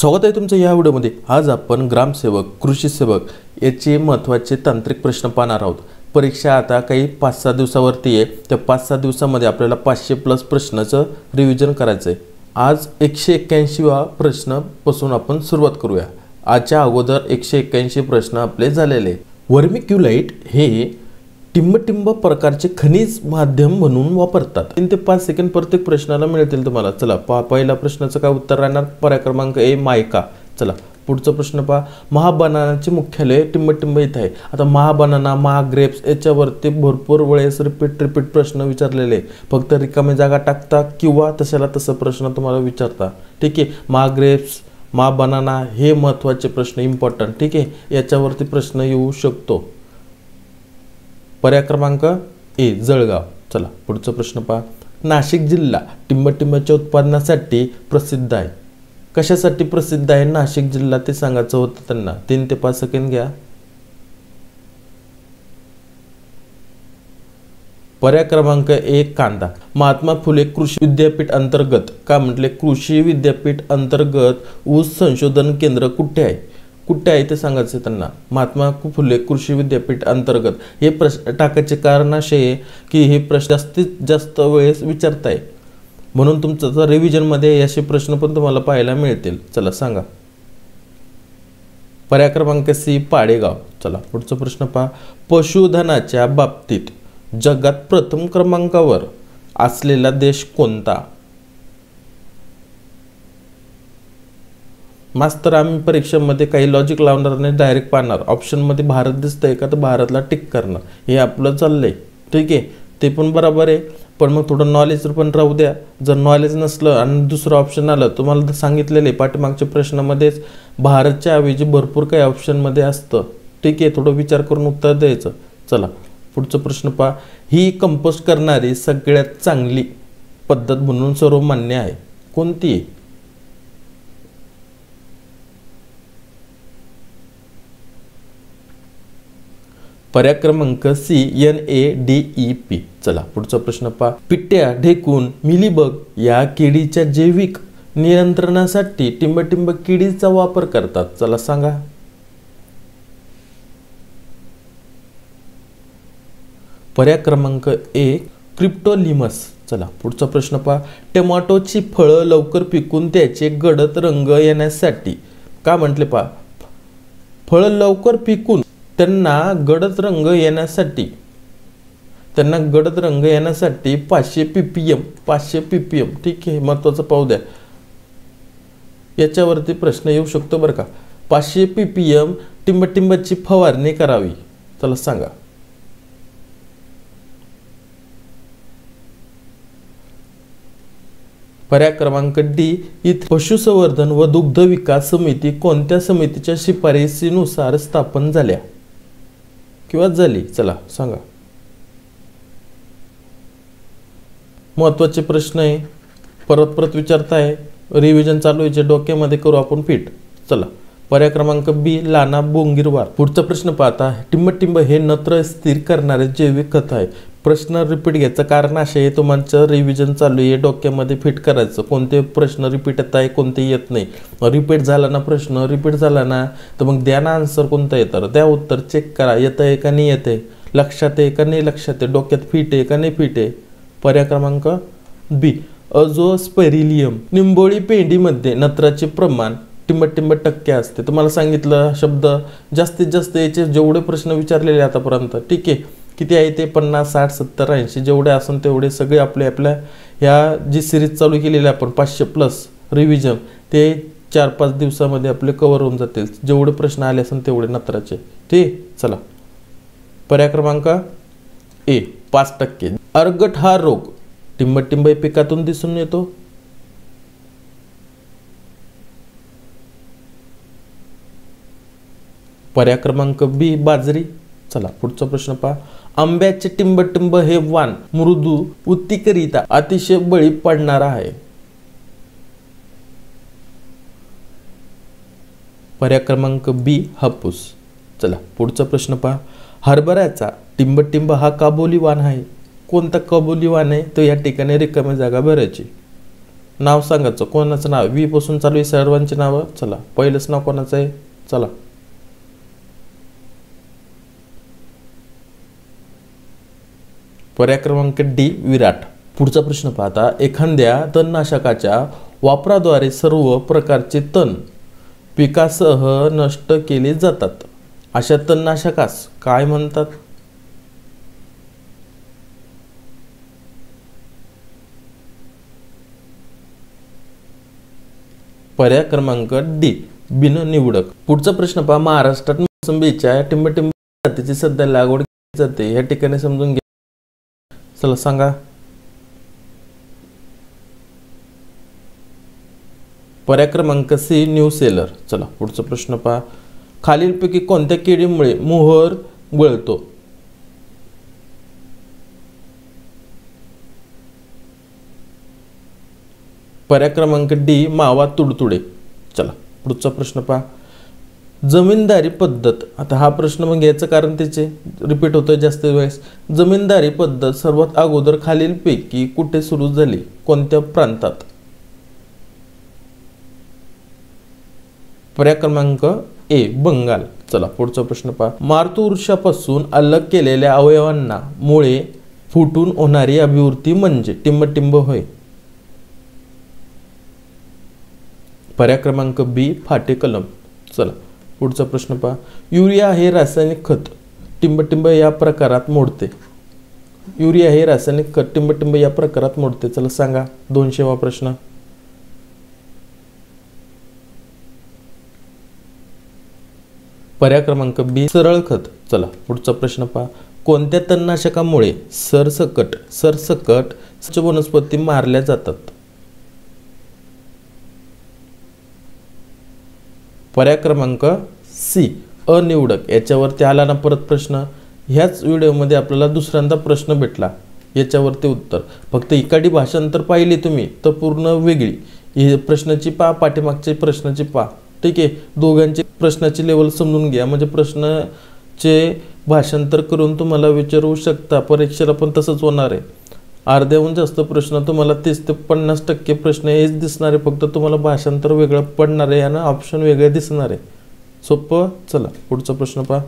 स्वागत आहे तुमचं या व्हिडिओमध्ये। आज आपण ग्रामसेवक कृषी सेवक याचे महत्त्वाचे तांत्रिक प्रश्न पाहणार आहोत। परीक्षा आता काही 5-6 दिवसावरती आहे। त्या 5-6 दिवसांमध्ये आपल्याला 500 प्लस प्रश्नाचं रिव्हिजन करायचं आहे। आज 181वा प्रश्नापासून आपण सुरुवात करूया। आजच्या अगोदर 181 प्रश्न आपले झालेले। वर्मिक्युलाइट हे टिंब प्रकारचे खनिज माध्यम म्हणून वापरतात। 3 ते 5 सेकंद प्रत्येक प्रश्नाला मिळतील तुम्हाला। चला पहिला प्रश्नाचं काय उत्तर राहणार? पर्याय क्रमांक ए मायका। चला पुढचा प्रश्न पहा। महाबनानाचे मुख्यालय टिंब इथे आहे। आता महाबनाना महाग्रेप्स याच्यावरती भरपूर वेळेस रिपीट प्रश्न विचारलेले। फक्त रिकामी जागा टाकता किंवा तशाला तसं प्रश्न तुम्हाला विचारता। ठीक आहे, महाग्रेप्स महाबनाना हे महत्त्वाचे प्रश्न इम्पॉर्टंट। ठीक आहे, याच्यावरती प्रश्न येऊ शकतो। पर्याय क्रमांक ए जळगाव। चला पुढचा प्रश्न पहा। नाशिक जिल्हा टिंबाच्या उत्पादनासाठी प्रसिद्ध आहे। कशासाठी प्रसिद्ध आहे नाशिक जिल्हा ते सांगायचं होतं त्यांना। 3 ते 5 सेकंद घ्या। पर्याय क्रमांक 1 कांदा। महात्मा फुले कृषी विद्यापीठ अंतर्गत का म्हटले? कृषी विद्यापीठ अंतर्गत ऊस संशोधन केंद्र कुठे आहे? कुठे आहे ते सांगायचं त्यांना। महात्मा फुले कृषी विद्यापीठ अंतर्गत हे प्रश्न टाकायचे कारण असे आहे की हे प्रश्न जास्तीत जास्त वेळेस विचारताय, म्हणून तुमचं रिव्हिजन मध्ये असे प्रश्न पण तुम्हाला पाहायला मिळतील। चला सांगा। पर्याय क्रमांक सी पाडेगाव। चला पुढचा प्रश्न पहा। पशुधनाच्या बाबतीत जगात प्रथम क्रमांकावर असलेला देश कोणता? मास्तर आम्ही परीक्षेमध्ये काही लॉजिक लावणार नाही, डायरेक्ट पाहणार। ऑप्शनमध्ये भारत दिसतंय का तर भारतला टिक करणं हे आपलं चाललंय। ठीक आहे, ते पण बरोबर आहे, पण मग थोडं नॉलेज पण राहू द्या। जर नॉलेज नसलं आणि दुसरं ऑप्शन आलं, तुम्हाला तर सांगितलेले पाठीमागच्या प्रश्नामध्येच भारतच्या ऐवजी भरपूर काही ऑप्शनमध्ये असतं। ठीक आहे, थोडं विचार करून उत्तर द्यायचं। चला पुढचा प्रश्न पहा। ही कंपोस्ट करणारी सगळ्यात चांगली पद्धत म्हणून सर्वमान्य आहे, कोणती आहे? पर्याय क्रमांक सी NADEP। चला पुढचा प्रश्न पहा। पिट्ट्या, ढेकूण, मिलीबग या किडीच्या जैविक नियंत्रणासाठी टिंब किडीचा वापर करतात। चला सांगा। पर्याय क्रमांक 1 क्रिप्टोलिमस। चला पुढचा प्रश्न पहा। टोमॅटोची फळं लवकर पिकून त्याचे गडद रंग येण्यासाठी का म्हटले? पहा, फळं लवकर पिकून त्यांना गडद रंग येण्यासाठी 500 ppm। ठीक आहे, महत्त्वाचं पाहू द्या, याच्यावरती प्रश्न येऊ शकतो बरं का। 500 ppm टिंबाची फवारणी करावी। चला सांगा। पर्याय क्रमांक डी इथे पशुसंवर्धन व दुग्ध विकास समिती कोणत्या समितीच्या शिफारसीनुसार स्थापन झाल्या किंवा झाली? चला सांगा। महत्त्वाचे प्रश्न आहे, परत विचारताय, रिव्हिजन चालू आहे, डोक्यामध्ये करू आपण फिट। चला पर्याय क्रमांक बी लाना बोंगिरवार। पुढचा प्रश्न पाहता। टिंब हे नत्र स्थिर करणारे जैविक खत आहे। प्रश्न रिपीट घ्यायचं कारण असे आहे, तुमचं रिव्हिजन चालू आहे, डोक्यामध्ये फिट करायचं। कोणते प्रश्न रिपीट येत आहे, कोणते येत नाही। रिपीट झाला ना प्रश्न, रिपीट झाला ना तर मग द्या ना आन्सर कोणतं येतं, त्या उत्तर चेक करा, येतं आहे का नाही येते, लक्षात आहे का नाही लक्षात आहे, डोक्यात फिट आहे का नाही फिट आहे। पर्याय क्रमांक बी अझोस्पेरिलियम। निंबोळी पेंडीमध्ये नत्राचे प्रमाण टिंब टक्के असते। तुम्हाला सांगितलं शब्द जास्तीत जास्त याचे जेवढे प्रश्न विचारलेले आतापर्यंत। ठीक आहे, किती आहे ते? 50, 60, 70, 80 जेवढे असून तेवढे सगळे आपल्या ह्या जी सिरीज चालू केलेली आपण 500 प्लस रिव्हिजन ते 4-5 दिवसामध्ये आपले कव्हर होऊन जातील। जेवढे प्रश्न आले असून तेवढे नत्राचे। ठीक, चला पर्याय क्रमांक ए 5%। अर्गट हा रोग टिंब पिकातून दिसून येतो। पर्याय क्रमांक बी बाजरी। चला पुढचा प्रश्न पहा। आंब्याचे टिंब हे वाण मृदू उत्तीकरिता अतिशय बळी पडणार आहे। पर्याय क्रमांक बी हापूस। चला पुढचा प्रश्न पहा। हरभऱ्याचा टिंब हा काबोली वाण आहे। कोणता कबुली वाण आहे तो या ठिकाणी रिकामी जागा भरायची। नाव सांगायचं, कोणाचं नाव वी पासून चालू आहे सर्वांची नावं. चला पहिलंच नाव कोणाचं आहे, चला पर्याय क्रमांक डी विराट. पुढचा प्रश्न पाहता, एखाद्या तणनाशकाच्या वापराद्वारे सर्व प्रकारचे तण पिकासह नष्ट केले जातात, अशा तणनाशकास काय म्हणतात? पर्याय क्रमांक डी बिननिवडक. पुढचा प्रश्न पहा, महाराष्ट्रात मोसंबीच्या टिंबटिंब जातीची सध्या लागवड केली जाते, या ठिकाणी समजून घ्या. चला सांगा. पर्याय क्रमांक सी न्यू सेलर. चला पुढचा प्रश्न पहा, खालीलपैकी कोणत्या किडीमुळे मोहर गळतो? पर्याय क्रमांक डी मावा तुडतुडे. चला पुढचा प्रश्न पहा, जमीनदारी पद्धत. आता हा प्रश्न मग याचं कारण त्याचे रिपीट होतोय जास्त वेळेस. जमीनदारी पद्धत सर्वात अगोदर खालीलपैकी कुठे सुरू झाली, कोणत्या प्रांतात? पर्याय क्रमांक ए बंगाल. चला पुढचा प्रश्न पहा, मातृवृक्षापासून अलग केलेल्या अवयवांना मुळे फुटून होणारी अभिवृद्धी म्हणजे टिंबटिंब होय. पर्याय क्रमांक बी फाटे कलम. चला पुढचा प्रश्न पहा, युरिया हे रासायनिक खत टिंबटिंब या प्रकारात मोडते. युरिया हे रासायनिक खत टिंबटिंब या प्रकारात मोडते. चला सांगा. 200वा प्रश्न. पर्याय क्रमांक बी सरळ खत. चला पुढचा प्रश्न पहा, कोणत्या तणनाशकामुळे सरसकट वनस्पती मारल्या जातात? पर्याय क्रमांक सी अनिवडक. याच्यावरती आला ना परत प्रश्न. ह्याच व्हिडिओमध्ये आपल्याला दुसऱ्यांदा प्रश्न भेटला, याच्यावरती उत्तर. फक्त इकाडी भाषांतर पाहिली तुम्ही तर पूर्ण वेगळी. ही प्रश्नाची पहा, पाठीमागच्या प्रश्नाची पहा. ठीक आहे, दोघांची प्रश्नाची लेवल समजून घ्या, म्हणजे प्रश्नाचे भाषांतर करून तुम्हाला विचारू शकता. परीक्षेला पण तसंच होणार आहे. अर्ध्याहून जास्त प्रश्न तुम्हाला 30 ते 50% प्रश्न हेच दिसणार आहे, फक्त तुम्हाला भाषांतर वेगळं पडणार आहे आणि ऑप्शन वेगळे दिसणार आहे. सोपं. चला पुढचा प्रश्न पहा,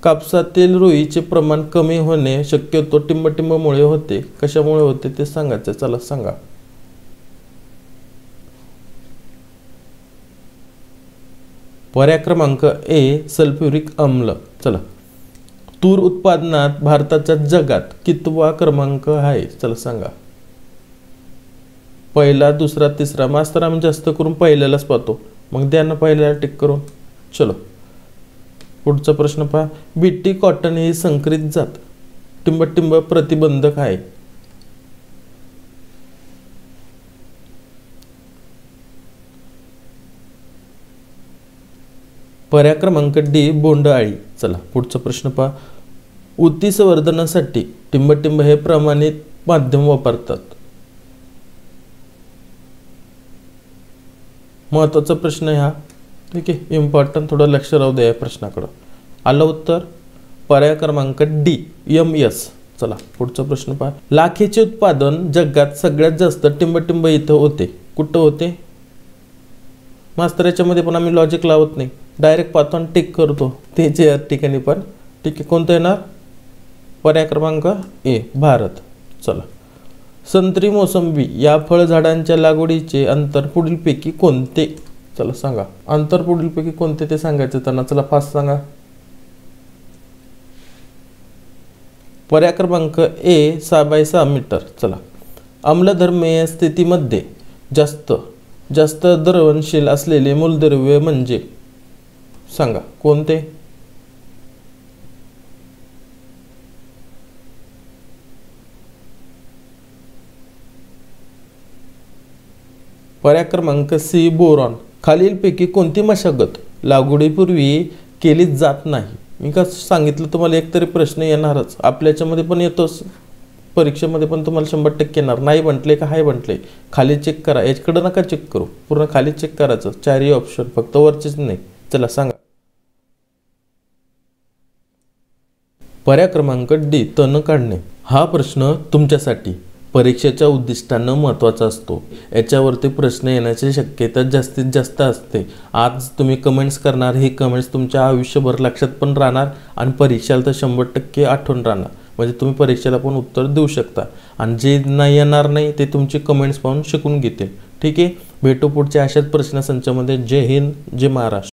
कापसातील रुईचे प्रमाण कमी होणे शक्यतो टिंबटिंबमुळे होते, कशामुळे होते ते सांगायचं. चला सांगा. पर्याय क्रमांक ए सल्फ्युरिक आम्ल. चला, तूर उत्पादनात भारताच्या जगात कितवा क्रमांक आहे? चला सांगा. पहिला, दुसरा, तिसरा. मास्तर आम्ही जास्त करून पहिल्यालाच पाहतो, मग द्या ना पहिल्याला टिक करून. चलो पुढचा प्रश्न पहा, बीटी कॉटन ही संकरित जात टिंबटिंब प्रतिबंधक आहे. पर्याय क्रमांक डी बोंडअळी. चला पुढचा प्रश्न पहा, ऊती संवर्धनासाठी टिंबटिंब हे प्रमाणित माध्यम वापरतात. महत्वाचा प्रश्न आहे हा. ठीक आहे, इम्पॉर्टंट. थोडं लक्ष राहू द्या या प्रश्नाकडं. आलं उत्तर पर्याय क्रमांक डी MS. चला पुढचा प्रश्न पहा, लाखेचे उत्पादन जगात सगळ्यात जास्त टिंबटिंब इथं होते. कुठं होते? मास्तर याच्यामध्ये पण आम्ही लॉजिक लावत नाही, डायरेक्ट पाहतो आणि टिक करतो. तेच या ठिकाणी पण. ठीक आहे, कोणतं येणार? पर्याय क्रमांक ए भारत. चला, संत्री मोसंबी या फळझाडांच्या लागवडीचे अंतर पुढीलपैकी कोणते? चला सांगा. अंतर पुढीलपैकी कोणते ते सांगायचं त्यांना. चला फास्ट सांगा. पर्याय क्रमांक ए 6x6 मीटर. चला, आम्लधर्मीय स्थितीमध्ये जास्त द्रवणशील असलेले मूलद्रव्य म्हणजे सांगा कोणते? पर्याय क्रमांक सी बोरॉन. खालीलपैकी कोणती मशागत लागवडीपूर्वी केली जात नाही? मी का सांगितलं तुम्हाला, एकतरी प्रश्न येणारच आपल्याच्यामध्ये पण येतोच, परीक्षेमध्ये पण तुम्हाला 100% येणार. नाही म्हटले का हाय म्हटले, खाली चेक करा. याच्याकडे नका चेक करू, पूर्ण खाली चेक करायचं. चारही ऑप्शन, फक्त वरचेच नाही. चला सांगा. पर्याय क्रमांक डी तण काढणे. हा प्रश्न तुमच्यासाठी परीक्षेच्या उद्दिष्टानं महत्त्वाचा असतो, याच्यावरती प्रश्न येण्याची शक्यता जास्तीत जास्त असते. आज तुम्ही कमेंट्स करणार, ही कमेंट्स तुमच्या आयुष्यभर लक्षात पण राहणार आणि परीक्षेला तर 100% आठवण राहणार. म्हणजे तुम्ही परीक्षेला पण उत्तर देऊ शकता आणि जे नाही येणार नाही ते तुमचे कमेंट्स पाहून शिकून घेतील. ठीक आहे, भेटू पुढच्या अशाच प्रश्नसंचामध्ये. जय हिंद, जय महाराष्ट्र.